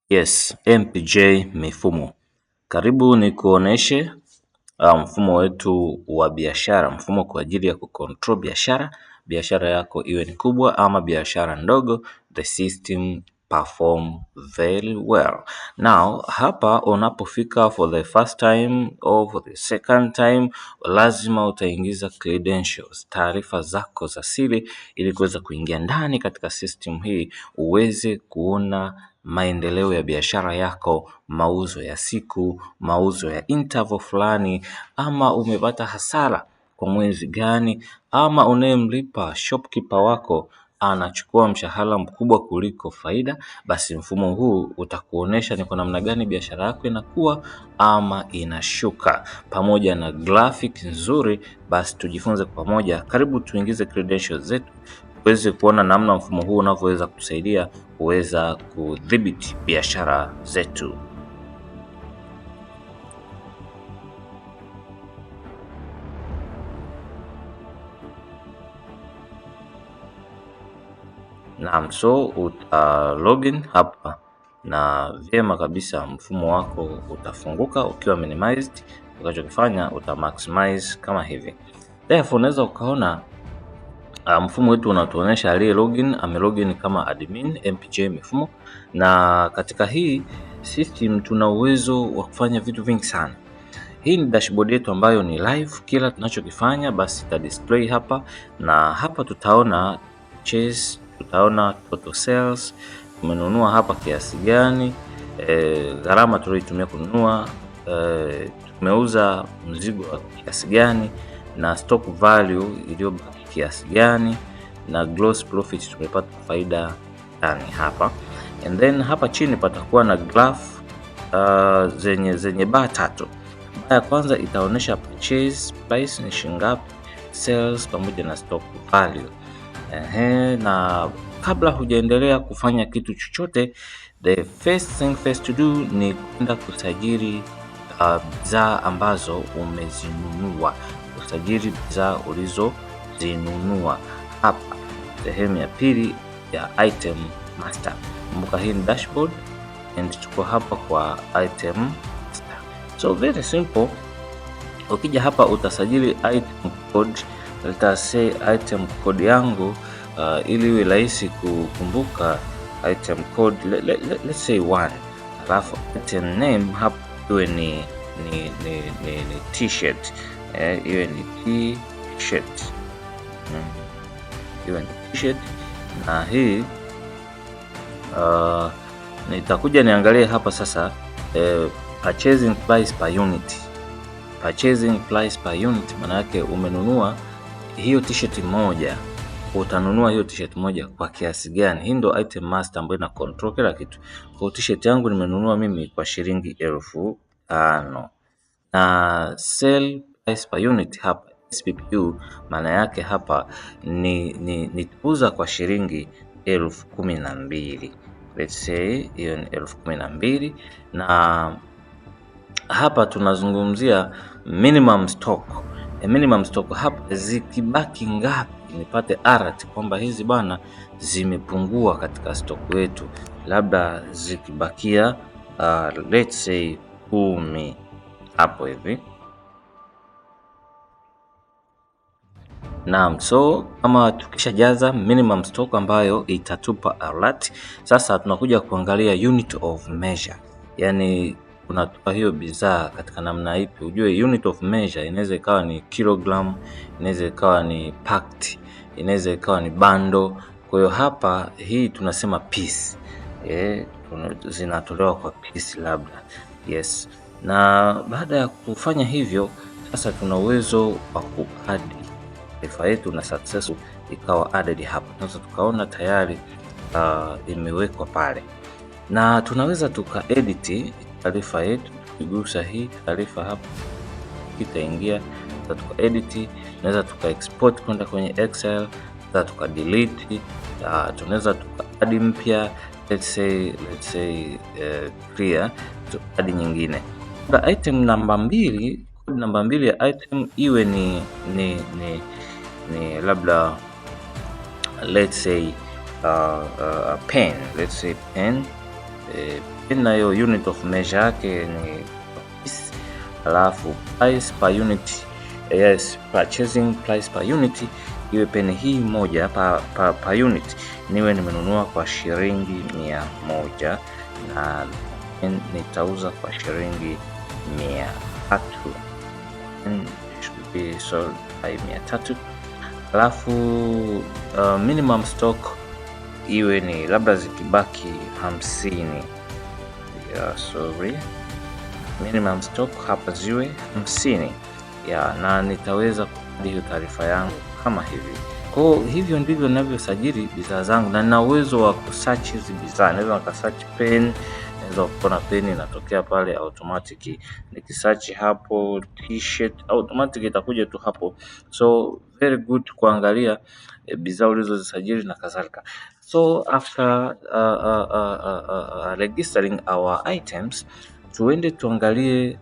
Yes, MPJ Mifumo. Karibu ni kuoneshe mfumo wetu wa biashara, mfumo kwa ajili ya kucontrol biashara yako iwe ni kubwa ama biashara ndogo. The system perform very well. Now hapa unapofika for the first time or for the second time, lazima utaingiza credentials, taarifa zako za siri, ili kuweza kuingia ndani katika system hii uweze kuona maendeleo ya biashara yako, mauzo ya siku, mauzo ya interval fulani, ama umepata hasara kwa mwezi gani, ama unayemlipa shopkeeper wako anachukua mshahara mkubwa kuliko faida. Basi mfumo huu utakuonesha ni kwa namna gani biashara yako inakuwa ama inashuka, pamoja na graphic nzuri. Basi tujifunze pamoja. Karibu tuingize credentials zetu uweze kuona namna mfumo huu unavyoweza kutusaidia kuweza kudhibiti biashara zetu. Naam, so login hapa na vyema kabisa mfumo wako utafunguka ukiwa minimized. Utakachokifanya maximize kama hivi. Therefore unaweza ukaona mfumo wetu unatuonyesha aliye login amelogin kama admin MPJ Mifumo, na katika hii system tuna uwezo wa kufanya vitu vingi sana. Hii ni dashboard yetu ambayo ni live, kila tunachokifanya basi ita display hapa, na hapa tutaona purchase, tutaona total sales, tumenunua hapa kiasi gani, gharama tuliyotumia kununua, tumeuza mzigo wa kiasi gani, na stock value iliyobaki kiasi gani, na gross profit tumepata faida gani hapa. And then hapa chini patakuwa na graph zenye bar tatu. Ya kwanza itaonyesha purchase price ni shingapi, sales pamoja na stock value. Na kabla hujaendelea kufanya kitu chochote, the first thing to do ni kwenda kusajili bidhaa ambazo umezinunua. Usajili bidhaa ulizozinunua hapa sehemu ya pili ya item master. Kumbuka hii ni dashboard and tuko hapa kwa item master. So very simple. Ukija hapa utasajili item code. Let us say item code yangu ili iwe rahisi kukumbuka item code, let's say 1. Alafu item name hapa iwe ni t-shirt, iwe ni t-shirt, iwe ni t-shirt. Na hii nitakuja niangalie hapa sasa purchasing price per unit. Purchasing price per unit maana yake umenunua hiyo t-shirt moja, utanunua hiyo t-shirt moja kwa kiasi gani. Hii ndio item master ambayo ina control kila kitu. Kwa t-shirt yangu nimenunua mimi kwa shilingi 5,000, na sell price per unit hapa SPPU maana yake hapa ni kuuza kwa shilingi 12,000. Let's say hiyo ni 12,000, na hapa tunazungumzia minimum stock. Minimum stock hapa zikibaki ngapi nipate alert kwamba hizi bana zimepungua katika stock wetu, labda zikibakia let's say 10 hapo hivi. Naam, so kama tukishajaza minimum stock ambayo itatupa alert, sasa tunakuja kuangalia unit of measure. Yani unatupa hiyo bidhaa katika namna ipi. Ujue unit of measure inaweza ikawa ni kilogram, inaweza ikawa ni packed, inaweza ikawa ni bundle. Kwa hiyo hapa hii tunasema piece. Zinatolewa kwa piece labda. Yes. Na baada ya kufanya hivyo sasa tuna uwezo wa kuadd taarifa yetu na successful ikawa added hapa. Sasa tukaona tayari imewekwa pale, na tunaweza tuka edit taarifa yetu. Tukigusa hii taarifa hapa itaingia, tuka edit, tunaweza tuka export kwenda kwenye Excel, tuka delete, tunaweza tuka add mpya, let's say clear, to add nyingine. Kwa item namba 2, code namba 2 ya item iwe ni labda let's say pen, let's say pen, pen nayo unit of measure yake ni piece, alafu price per unit, yes, purchasing price per unit iwe peni hii moja per unit niwe nimenunua kwa shilingi 100 na nitauza kwa shilingi 300, should be sold by 300. Alafu minimum stock iwe ni labda zikibaki 50, minimum stock hapa ziwe 50 na nitaweza kuadi hiyo taarifa yangu kama hivi. Kwa hivyo ndivyo ninavyosajili bidhaa zangu, na nina uwezo wa kusearch hizi bidhaa. Naweza nikasearch pen, naweza kuona pen inatokea pale automatic. Nikisearch hapo t-shirt, automatic itakuja tu hapo. So very good kuangalia bidhaa ulizozisajili na kadhalika. So after registering our items, tuende tuangalie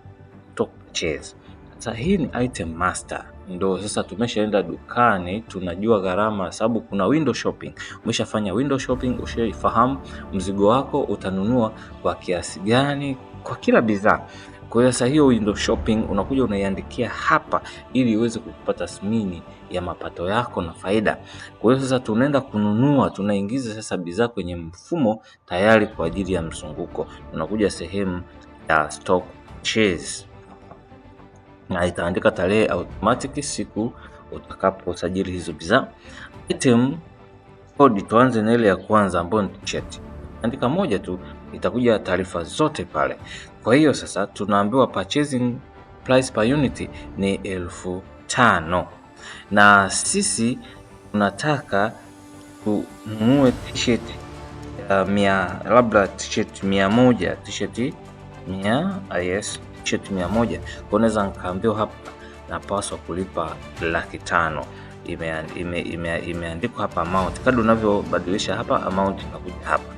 stock purchase. Sasa hii ni item master, ndo sasa tumeshaenda dukani, tunajua gharama, sababu kuna window shopping. Umeshafanya window shopping, ushafahamu mzigo wako utanunua kwa kiasi gani kwa kila bidhaa. Kwa hiyo sasa hiyo window shopping unakuja unaiandikia hapa ili uweze kupata tathmini ya mapato yako na faida. Kwa hiyo sasa tunaenda kununua, tunaingiza sasa bidhaa kwenye mfumo tayari kwa ajili ya mzunguko. Tunakuja sehemu ya stock purchase na itaandika tarehe automatic siku utakaposajili hizo bidhaa. Item code, tuanze na ile ya kwanza ambayo ni t-shirt. Andika moja tu, itakuja taarifa zote pale. Kwa hiyo sasa tunaambiwa purchasing price per unit ni 5,000 na sisi tunataka tununue t-shirt labda t-shirt 100, t-shirt 100. Kwa naweza nikaambiwa hapa napaswa kulipa 500,000. Imeandikwa hapa amount. Kadri unavyobadilisha hapa amount inakuja hapa.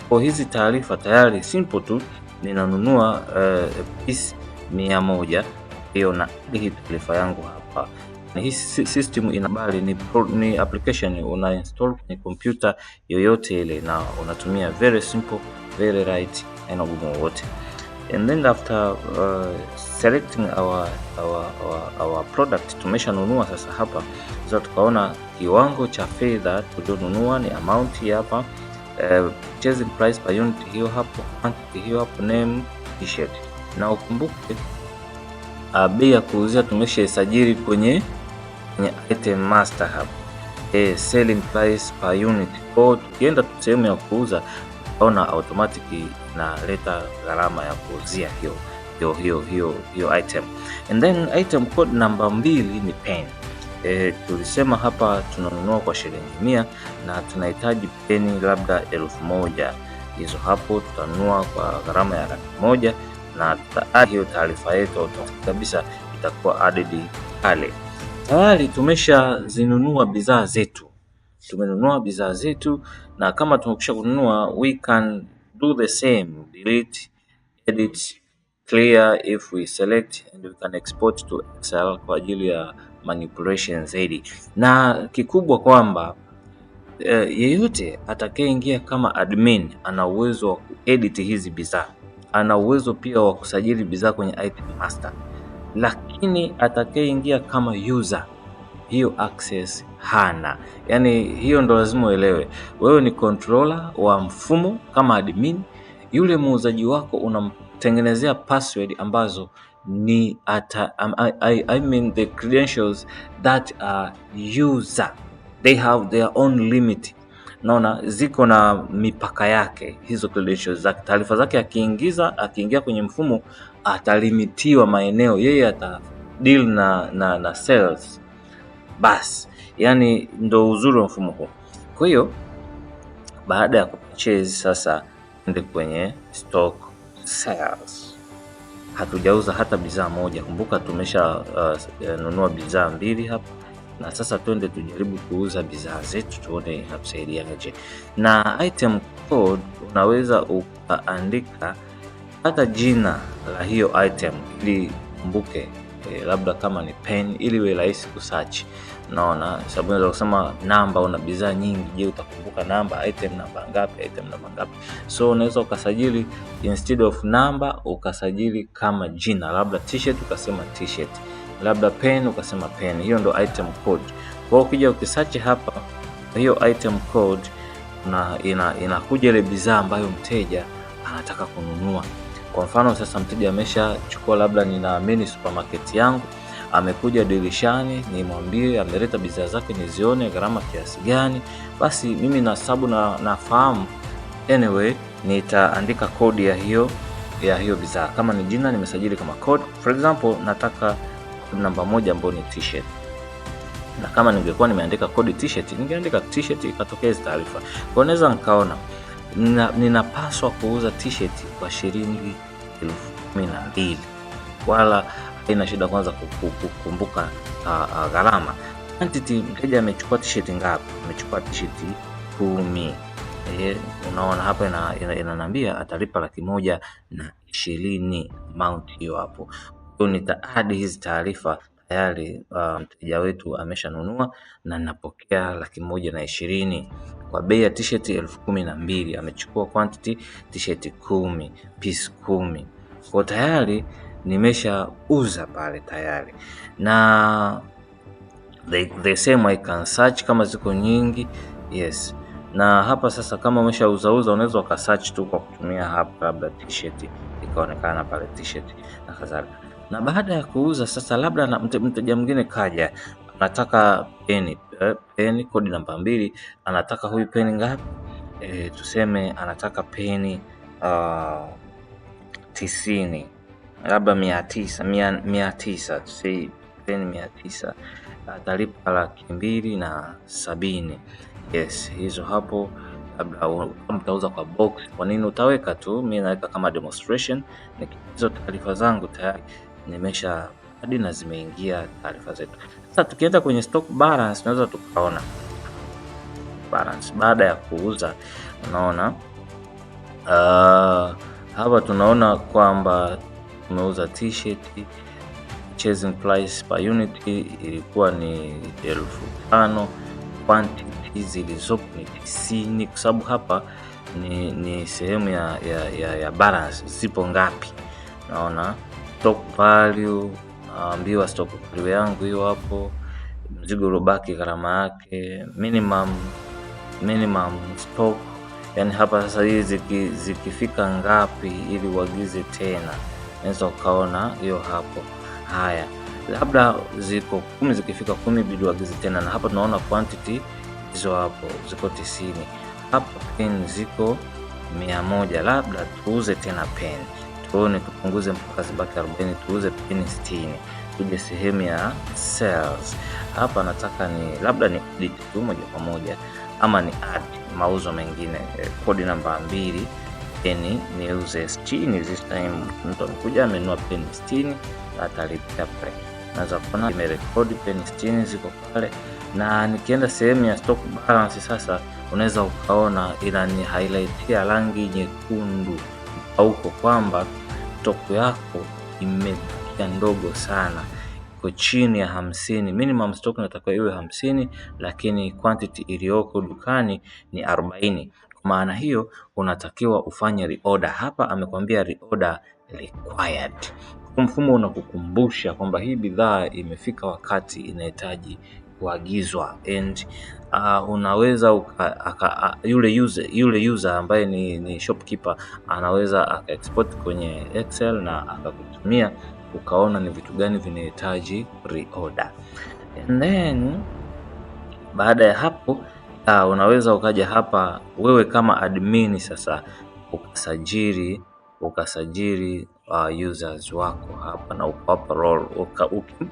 Kwa hizi taarifa tayari simple tu, ninanunua piece 100, hiyo na hii taarifa yangu hapa. Na hii system inabali ni application una install kwenye computer yoyote ile, na unatumia very simple, very right, haina ugumu wote. And then after selecting our product, tumeshanunua sasa hapa. Sasa tukaona kiwango cha fedha tulionunua ni amount hapa, purchasing price per unit hiyo hapo, quantity hiyo hapo, name t-shirt. Na ukumbuke bei ya kuuzia tumeshasajili kwenye item master hapa, selling price per unit. Kwa tukienda sehemu ya kuuza ona automatic inaleta gharama ya kuuzia hiyo item. And then item code namba 2 ni pen. Tulisema hapa tunanunua kwa shilingi 100 na tunahitaji peni labda 1,000. Hizo hapo tutanunua kwa gharama ya 100 na tutaadi hiyo taarifa yetu automatic kabisa itakuwa added pale. Tayari tumeshazinunua bidhaa zetu. Tumenunua bidhaa zetu, na kama tumekwisha kununua we can do the same, delete, edit, clear if we select, and we can export to Excel kwa ajili ya manipulation zaidi. Na kikubwa kwamba yeyote atakayeingia kama admin ana uwezo wa kuedit hizi bidhaa, ana uwezo pia wa kusajili bidhaa kwenye item master, lakini atakayeingia kama user hiyo access hana. Yani hiyo ndo lazima uelewe. Wewe ni controller wa mfumo kama admin, yule muuzaji wako unamtengenezea password ambazo ni I mean the credentials that are user, they have their own limit. Naona ziko na mipaka yake hizo credentials zake. Taarifa zake akiingia kwenye mfumo atalimitiwa maeneo, yeye ata deal na sales bas. Yani ndo uzuri wa mfumo huu. Kwa hiyo baada ya kupurchase sasa ende kwenye stock sales. Hatujauza hata bidhaa moja. Kumbuka tumesha nunua bidhaa 2 hapa, na sasa twende tujaribu kuuza bidhaa zetu tuone inatusaidiaje. Na item code unaweza ukaandika hata jina la hiyo item ili kumbuke, labda kama ni pen ili iwe rahisi kusearch. Unaona, sababu unaweza kusema namba, una bidhaa nyingi, je, utakumbuka namba, item namba ngapi, item namba ngapi? So unaweza ukasajili instead of namba ukasajili kama jina, labda t-shirt ukasema t-shirt, labda pen ukasema pen. Hiyo ndo item code. Kwa hiyo ukija ukisearch hapa hiyo item code na inakuja ile bidhaa ambayo mteja anataka kununua. Kwa mfano sasa mteja ameshachukua, labda nina mini supermarket yangu, amekuja dirishani, nimwambie ameleta bidhaa zake nizione gharama kiasi gani, basi mimi na sababu nafahamu, anyway nitaandika kodi ya hiyo bidhaa. Kama ni jina nimesajili kama code, for example nataka namba 1 ambayo ni t-shirt, na kama ningekuwa nimeandika kodi t-shirt ningeandika t-shirt ikatokea hizo taarifa. Kwa naweza nikaona ninapaswa kuuza t-shirt kwa shilingi 12,000, wala haina shida kwanza kukumbuka gharama. Quantity, mteja amechukua t-shirt ngapi? Amechukua t-shirt 10. Unaona hapa inaniambia atalipa 120,000 amount hiyo hapo. Kwa hiyo nita add hizi taarifa tayari. Mteja wetu ameshanunua na ninapokea 120,000 kwa bei ya t-shirt 12,000. Amechukua quantity t-shirt 10, piece 10. Kwa tayari nimeshauza pale tayari. Na the same I can search kama ziko nyingi. Yes. Na hapa sasa kama umeshauza unaweza ukasearch tu kwa kutumia hapa labda t-shirt ikaonekana pale t-shirt na kadhalika. Na baada ya kuuza sasa, labda na mteja mwingine kaja anataka peni kodi namba 2, anataka huyu peni ngapi? Tuseme anataka peni 90, labda 900, tuseme peni 900, atalipa 270,000. Yes, hizo hapo. Labda mtauza kwa box, kwa nini utaweka tu, mimi naweka kama demonstration. Hizo taarifa zangu tayari nimesha hadi na zimeingia taarifa zetu. Sasa tukienda kwenye stock balance, tunaweza tukaona balance baada ya kuuza. Unaona hapa tunaona kwamba tumeuza t-shirt, purchasing price per unit ilikuwa ni 5,000, quantity zilizopo ni 90, kwa sababu hapa ni sehemu ya balance, zipo ngapi. Naona stock value, naambiwa stock value yangu hiyo hapo, mzigo uliobaki gharama yake, minimum stock, yani hapa sasa hizi zikifika ngapi ili uagize tena, unaweza ukaona hiyo hapo. Haya, labda ziko 10, zikifika 10 bidi uagize tena, na hapa tunaona quantity hizo hapo ziko 90. Hapa pen ziko 100, labda tuuze tena pen, tuone tupunguze mpaka zibaki 40, tuuze pen 60. Tuje sehemu ya sales. Hapa nataka ni labda ni edit tu moja kwa moja, ama ni add mauzo mengine. Kodi namba 2, peni niuze 60. This time mtu amekuja amenunua peni 60, atalipia pale. Naweza kuona nimerekodi peni 60 ziko pale, na nikienda sehemu ya stock balance sasa, unaweza ukaona inani highlightia rangi nyekundu huko kwamba stock yako imebakia ndogo sana, iko chini ya 50. Minimum stock inatakiwa iwe 50, lakini quantity iliyoko dukani ni 40. Kwa maana hiyo unatakiwa ufanye reorder. Hapa amekwambia reorder required. Mfumo unakukumbusha kwamba hii bidhaa imefika wakati inahitaji kuagizwa, and unaweza yule user ambaye ni shopkeeper anaweza aka-export kwenye Excel na akakutumia ukaona ni vitu gani vinahitaji reorder. And then baada ya hapo unaweza ukaja hapa wewe kama admin sasa ukasajili users wako hapa na ukawapa role.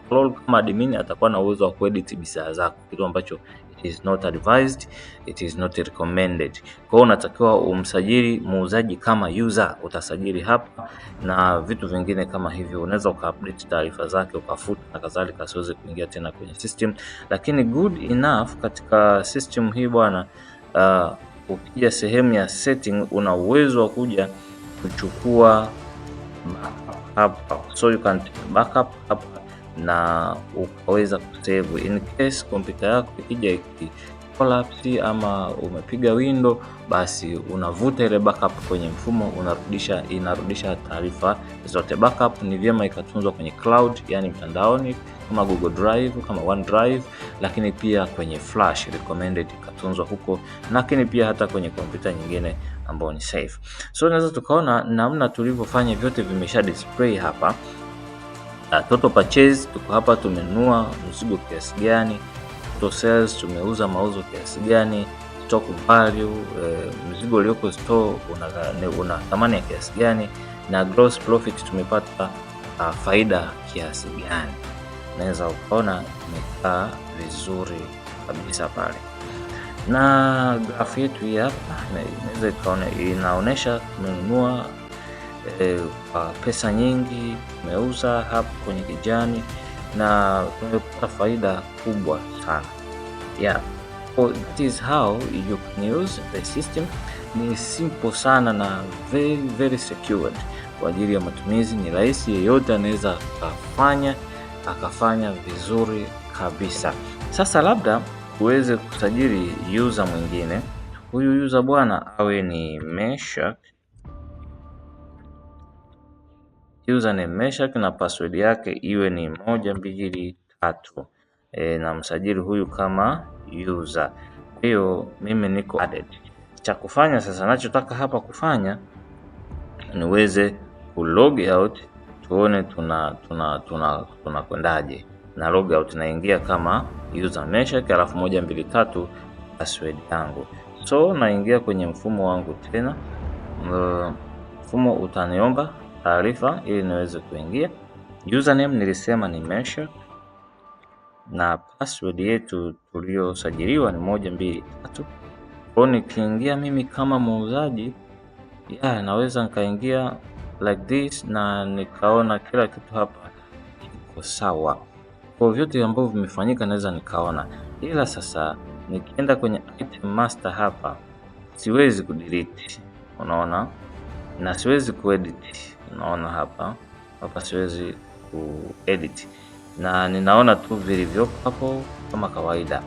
Role kama admin atakuwa na uwezo wa kuedit bidhaa zako, kitu ambacho it is not advised, it is not recommended. Kwa hiyo unatakiwa umsajili muuzaji kama user, utasajili hapa na vitu vingine kama hivyo. Unaweza ukaupdate taarifa zake ukafuta na kadhalika, asiweze kuingia tena kwenye system. Lakini good enough katika system hii bwana, ukija sehemu ya setting una uwezo wa kuja kuchukua backup hapa. So you can take backup hapa na ukaweza kusave in case kompyuta yako ikija collapse ama umepiga window, basi unavuta ile backup kwenye mfumo, inarudisha taarifa zote. Backup ni vyema ikatunzwa kwenye cloud, yani mtandaoni kama Google Drive, kama OneDrive, lakini pia kwenye flash recommended ikatunzwa huko, lakini pia hata kwenye kompyuta nyingine ambayo ni safe. So unaweza tukaona namna tulivyofanya vyote vimesha display hapa. Total purchase tuko hapa, tumenunua mzigo kiasi gani, total sales tumeuza mauzo kiasi gani, stock value mzigo ulioko store una thamani ya kiasi gani, na gross profit tumepata faida kiasi gani. Naweza ukaona imekaa vizuri kabisa pale, na graph yetu hii hapa inaweza ikaona inaonesha tumenunua kwa pesa nyingi, tumeuza hapo kwenye kijani na tumepata faida kubwa sana. Yeah, so that is how you can use the system. Ni simple sana na very secured kwa ajili ya matumizi. Ni rahisi, yeyote anaweza akafanya vizuri kabisa. Sasa labda uweze kusajili user mwingine. Huyu user bwana awe ni Meshak, username Meshak na password yake iwe ni 123. Na msajili huyu kama user. Hiyo mimi niko added. Cha kufanya sasa, nachotaka hapa kufanya niweze ku log out, tuone tunakwendaje. Na log out naingia kama user Meshak alafu 123 password yangu. So naingia kwenye mfumo wangu tena. Mfumo utaniomba taarifa ili niweze kuingia. Username nilisema ni Meshak na password yetu tuliosajiliwa ni 123. Kwa nikiingia mimi kama muuzaji, naweza nikaingia like this na nikaona kila kitu hapa kiko sawa. Kwa vyote ambavyo vimefanyika naweza nikaona. Ila sasa nikienda kwenye item master hapa siwezi kudelete. Unaona? Na siwezi kuedit. Unaona hapa siwezi kuedit. Na ninaona tu vilivyo hapo kama kawaida.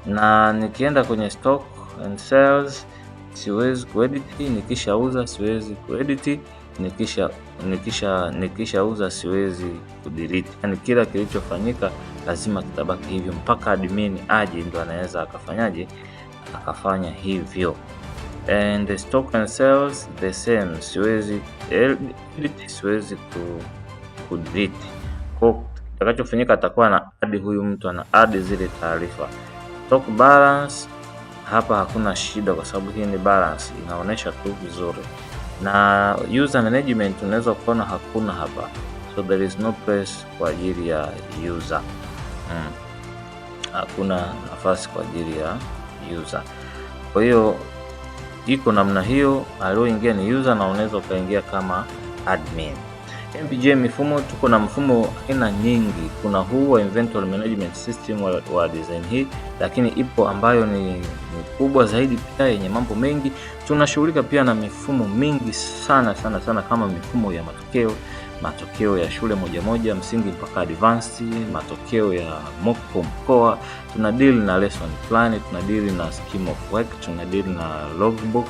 Na nikienda kwenye stock and sales siwezi kuedit, nikishauza siwezi kuedit, nikishauza siwezi kudelete. Yani kila kilichofanyika lazima kitabaki hivyo mpaka admin aje ndo anaweza akafanya hivyo. And the stock and sales the same, siwezi edit, siwezi kudelete. Kwa kitakachofanyika atakuwa na add, huyu mtu ana add zile taarifa. Stock balance hapa hakuna shida kwa sababu hii ni balance, inaonesha tu vizuri. Na user management unaweza kuona hakuna hapa, so there is no place kwa ajili ya user. Hakuna nafasi kwa ajili ya user. Kwa hiyo iko namna hiyo, alioingia ni user na unaweza ukaingia kama admin. MPJ mifumo, tuko na mfumo aina nyingi. Kuna huu wa inventory management system wa design hii, lakini ipo ambayo ni kubwa zaidi pia yenye mambo mengi. Tunashughulika pia na mifumo mingi sana kama mifumo ya matokeo ya shule moja msingi mpaka advanced, matokeo ya mock mkoa, tuna deal na lesson plan, tuna deal na scheme of work, tuna deal na logbook,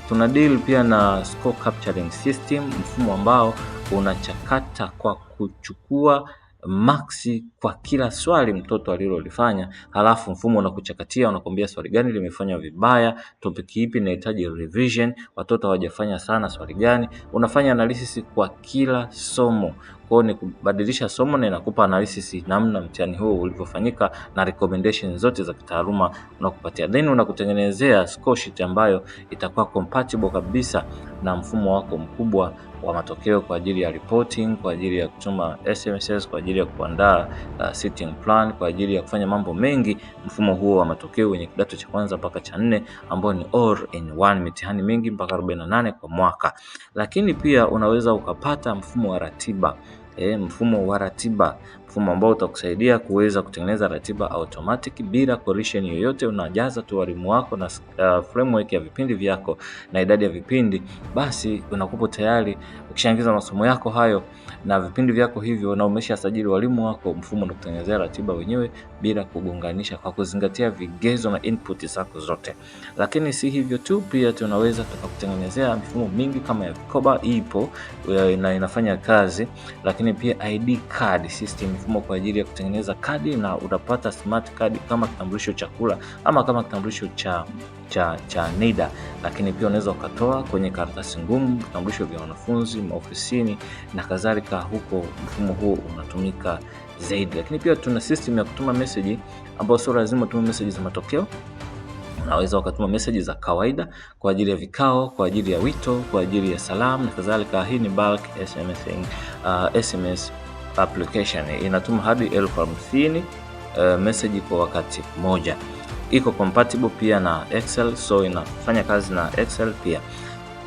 tuna deal pia na score capturing system, mfumo ambao unachakata kwa kuchukua maksi kwa kila swali mtoto alilolifanya, halafu mfumo unakuchakatia, unakwambia swali gani limefanywa vibaya, topic ipi inahitaji revision, watoto hawajafanya sana swali gani. Unafanya analysis kwa kila somo. Kwa hiyo ni kubadilisha somo na inakupa analysis namna mtihani huo ulivyofanyika na recommendation zote za kitaaluma unakupatia. Then unakutengenezea score sheet ambayo itakuwa compatible kabisa na mfumo wako mkubwa wa matokeo kwa ajili ya reporting, kwa ajili ya kutuma SMSs, kwa ajili ya kuandaa sitting plan, kwa ajili ya kufanya mambo mengi. Mfumo huo wa matokeo wenye kidato cha kwanza mpaka cha 4 ambao ni all in one, mitihani mingi mpaka 48 kwa mwaka. Lakini pia unaweza ukapata mfumo wa ratiba. Mfumo wa mfumo ambao utakusaidia kuweza kutengeneza ratiba automatic bila correction yoyote. Unajaza tu walimu wako na framework ya vipindi vyako na idadi ya vipindi, basi unakuwa tayari. Ukishaingiza masomo yako hayo na vipindi vyako hivyo na umeshasajili walimu wako, mfumo unakutengenezea ratiba wenyewe bila kugonganisha, kwa kuzingatia vigezo na input zako zote. Lakini si hivyo tu, pia tunaweza tukakutengenezea mifumo mingi kama ya vikoba, ipo na inafanya kazi. Lakini pia ID card system, mfumo kwa ajili ya kutengeneza kadi, na utapata smart card kama kitambulisho cha kula ama kama kitambulisho cha NIDA. Lakini pia unaweza ukatoa kwenye karatasi ngumu vitambulisho vya wanafunzi maofisini na kadhalika. Huko mfumo huo unatumika zaidi. Lakini pia tuna system ya kutuma message ambayo sio lazima utume message za matokeo. Unaweza ukatuma message za kawaida kwa ajili ya vikao, kwa ajili ya wito, kwa ajili ya salamu na kadhalika. Hii ni bulk SMS application, inatuma hadi 50,000 message kwa wakati mmoja. Iko compatible pia na Excel, so inafanya kazi na Excel pia.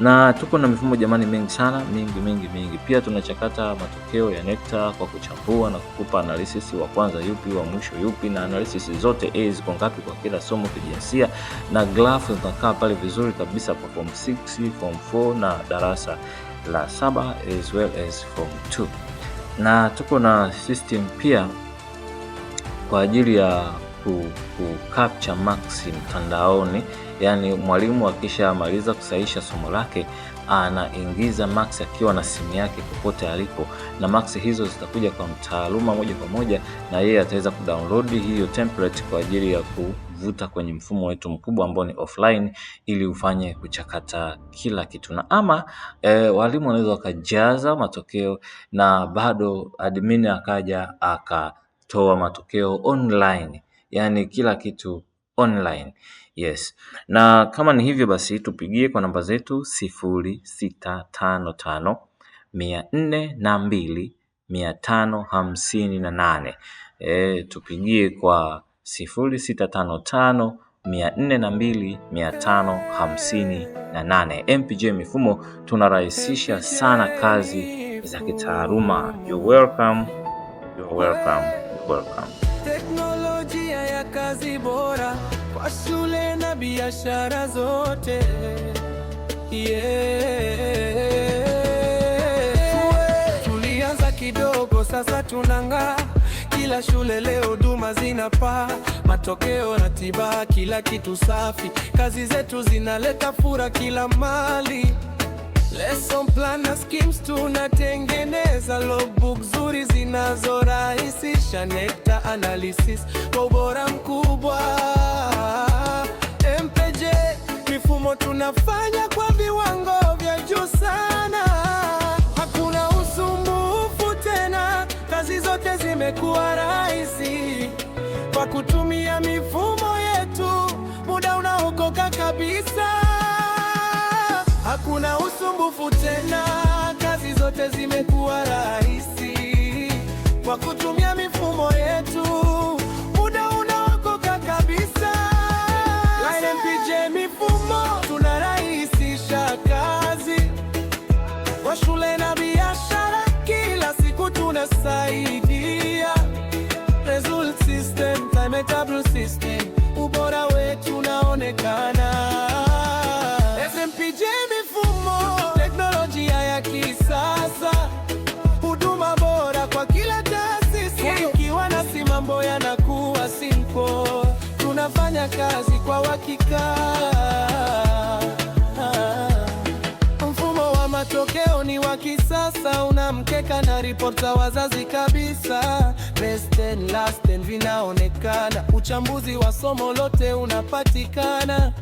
Na tuko na mifumo jamani mingi sana, mingi. Pia tunachakata matokeo ya NECTA kwa kuchambua na kukupa analysis wa kwanza yupi, wa mwisho yupi, na analysis zote ziko ngapi kwa kila somo kijinsia, na graph zinakaa pale vizuri kabisa kwa form 6, form 4 na darasa la 7 as well as form 2. Na tuko na system pia kwa ajili ya capture marks mtandaoni. Yani mwalimu akishamaliza kusahisha somo lake anaingiza marks akiwa na simu yake popote alipo, na marks hizo zitakuja kwa mtaaluma moja kwa moja, na yeye ataweza kudownload hiyo template kwa ajili ya kuvuta kwenye mfumo wetu mkubwa ambao ni offline, ili ufanye kuchakata kila kitu. Na ama walimu wanaweza wakajaza matokeo na bado admin akaja akatoa matokeo online, yani kila kitu online. Yes. Na kama ni hivyo basi tupigie kwa namba zetu 0655 402 558. Tupigie kwa 0655 402 558. MPJ Mifumo, tunarahisisha sana kazi za kitaaluma. You're welcome. Teknolojia ya kazi bora kwa shule na biashara zote. Tulianza kidogo, sasa tunang'aa. Kila shule leo huduma zinapaa, matokeo, ratiba, kila kitu safi. Kazi zetu zinaleta furaha kila mali. Lesson plan na schemes tunatengeneza, logbook nzuri zinazorahisisha, NECTA analysis kwa ubora mkubwa. MPJ Mifumo tunafanya kwa viwango vya juu sana. Hakuna usumbufu tena, kazi zote zimekuwa rahisi kwa kutumia mifumo yetu, muda unaokoka kabisa. Hakuna usumbufu tena, kazi zote zimekuwa rahisi kwa kutumia mifumo yetu, muda unaokoka kabisa. MPJ Mifumo tunarahisisha kazi kwa shule na biashara, kila siku tunasaidia. Result system, timetable system, ubora wetu unaonekana. MPJ Mifumo, teknolojia ya kisasa, huduma bora kwa kila taasisi. Ukiwa nasi mambo yanakuwa simple, tunafanya kazi kwa uhakika. Mfumo wa matokeo ni wa kisasa, una mkeka na report za wazazi kabisa. Best and last and vinaonekana, uchambuzi wa somo lote unapatikana.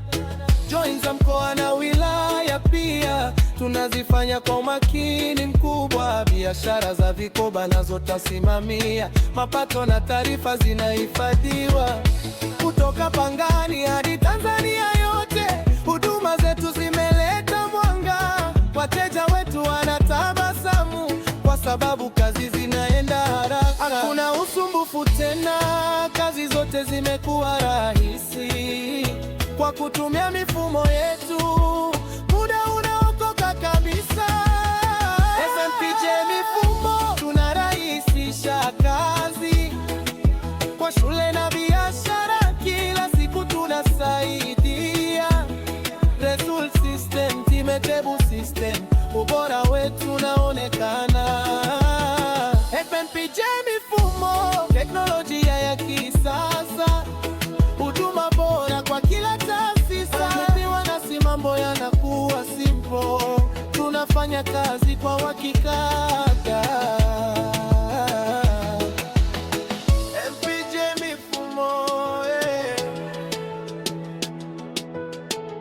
Join za mkoa na wilaya pia tunazifanya kwa umakini mkubwa. Biashara za vikoba nazo tasimamia, mapato na taarifa zinahifadhiwa. Kutoka Pangani hadi Tanzania yote, huduma zetu zimeleta mwanga. Wateja wetu wanatabasamu kwa sababu kazi zinaenda haraka. Hakuna usumbufu tena, kazi zote zimekuwa rahisi kwa kutumia mifumo yetu, muda unaokoka kabisa. MPJ Mifumo tunarahisisha kazi stable system, ubora wetu unaonekana. FNPJ mifumo, teknolojia ya kisasa, huduma bora kwa kila taasisi. Nasi mambo yanakuwa simple, tunafanya kazi kwa uhakika. FNPJ mifumo,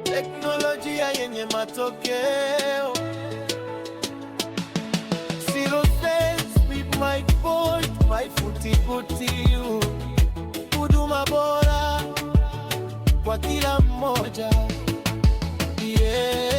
teknolojia yenye matokeo. Zero thanks with my voice, my futi you. Huduma bora kwa kila mmoja, yeah.